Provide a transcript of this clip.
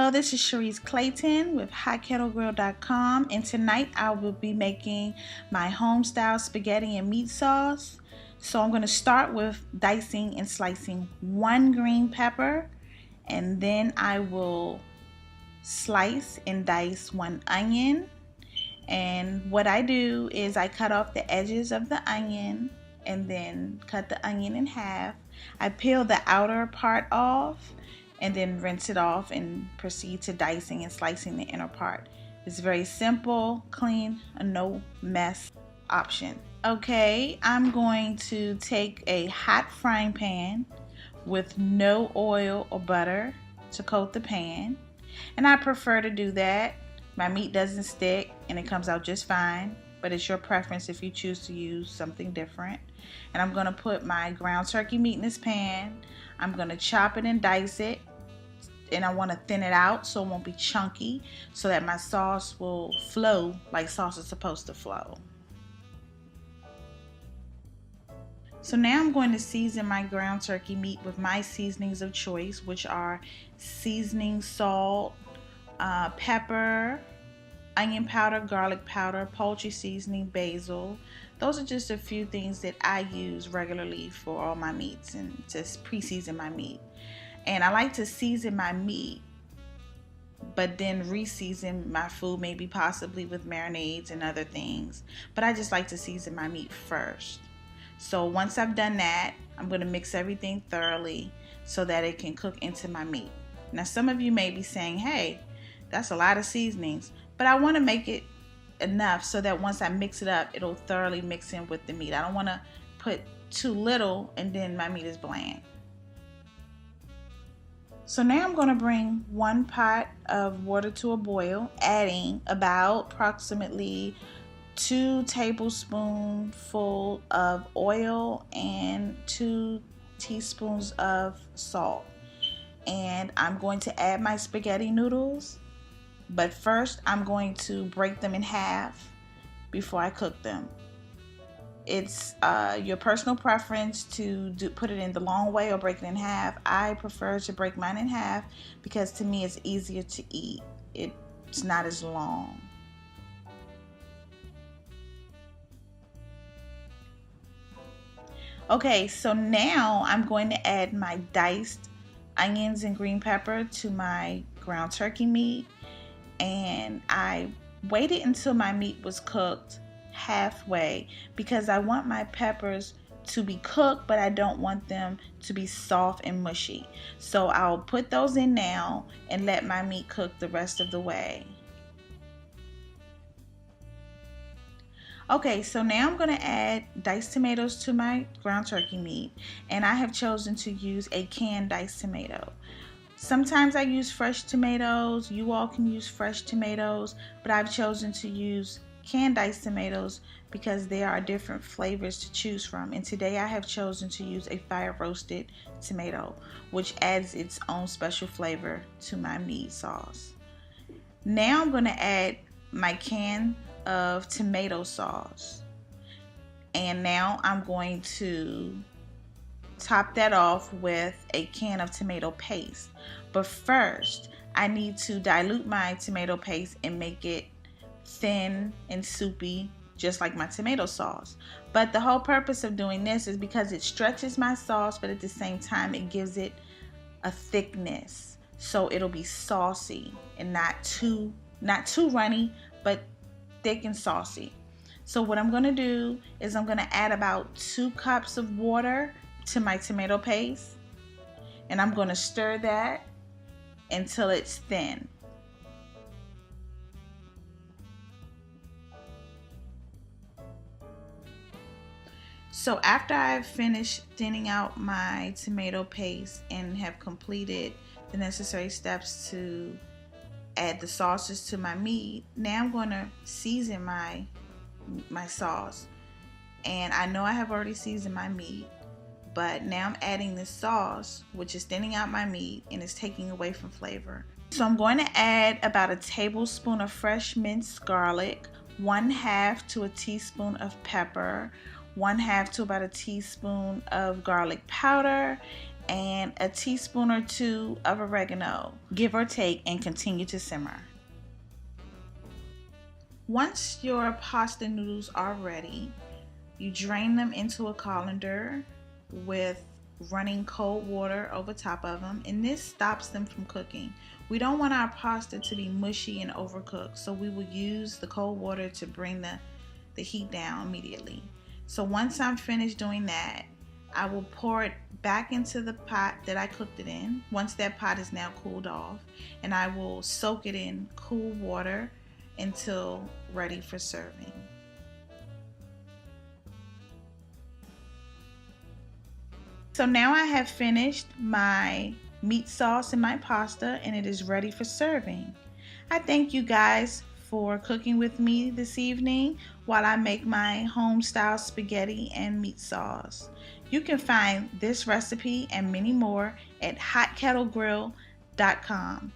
Hello, this is Cherise Clayton with HotKettleGrill.com, and tonight I will be making my home-style spaghetti and meat sauce. So I'm going to start with dicing and slicing one green pepper, and then I will slice and dice one onion. And what I do is I cut off the edges of the onion and then cut the onion in half. I peel the outer part off and then rinse it off and proceed to dicing and slicing the inner part. It's very simple, clean, a no mess option. Okay, I'm going to take a hot frying pan with no oil or butter to coat the pan, and I prefer to do that. My meat doesn't stick and it comes out just fine, but it's your preference if you choose to use something different. And I'm going to put my ground turkey meat in this pan. I'm going to chop it and dice it, and I want to thin it out so it won't be chunky, so that my sauce will flow like sauce is supposed to flow. So now I'm going to season my ground turkey meat with my seasonings of choice, which are seasoning salt, pepper, onion powder, garlic powder, poultry seasoning, basil. Those are just a few things that I use regularly for all my meats and just pre-season my meat. And I like to season my meat, but then re-season my food, maybe possibly with marinades and other things. But I just like to season my meat first. So once I've done that, I'm going to mix everything thoroughly so that it can cook into my meat. Now some of you may be saying, hey, that's a lot of seasonings, but I want to make it enough so that once I mix it up, it'll thoroughly mix in with the meat. I don't want to put too little and then my meat is bland. So now I'm going to bring 1 pot of water to a boil, adding about approximately 2 tablespoonfuls of oil and 2 teaspoons of salt. And I'm going to add my spaghetti noodles, but first I'm going to break them in half before I cook them. It's your personal preference to put it in the long way or break it in half. I prefer to break mine in half because to me it's easier to eat. It's not as long. Okay, so now I'm going to add my diced onions and green pepper to my ground turkey meat, and I waited until my meat was cooked halfway because I want my peppers to be cooked, but I don't want them to be soft and mushy. So I'll put those in now and let my meat cook the rest of the way. Okay, so now I'm going to add diced tomatoes to my ground turkey meat, and I have chosen to use a canned diced tomato. Sometimes I use fresh tomatoes. You all can use fresh tomatoes, but I've chosen to use canned diced tomatoes because there are different flavors to choose from. And today I have chosen to use a fire roasted tomato, which adds its own special flavor to my meat sauce. Now I'm going to add my can of tomato sauce, and now I'm going to top that off with a can of tomato paste. But first I need to dilute my tomato paste and make it thin and soupy just like my tomato sauce. But the whole purpose of doing this is because it stretches my sauce, but at the same time it gives it a thickness, so it'll be saucy and not too runny, but thick and saucy. So what I'm going to do is I'm going to add about 2 cups of water to my tomato paste, and I'm going to stir that until it's thin. So after I've finished thinning out my tomato paste and have completed the necessary steps to add the sauces to my meat, now I'm going to season my sauce. And I know I have already seasoned my meat, but now I'm adding this sauce, which is thinning out my meat and is taking away from flavor. So I'm going to add about a tablespoon of fresh minced garlic, 1/2 to a teaspoon of pepper, 1/2 to about a teaspoon of garlic powder, and a teaspoon or two of oregano, give or take, and continue to simmer. Once your pasta noodles are ready, you drain them into a colander with running cold water over top of them, and this stops them from cooking. We don't want our pasta to be mushy and overcooked, so we will use the cold water to bring the heat down immediately. So once I'm finished doing that, I will pour it back into the pot that I cooked it in, once that pot is now cooled off, and I will soak it in cool water until ready for serving. So now I have finished my meat sauce and my pasta, and it is ready for serving. I thank you guys for cooking with me this evening while I make my home-style spaghetti and meat sauce. You can find this recipe and many more at hotkettlegrill.com.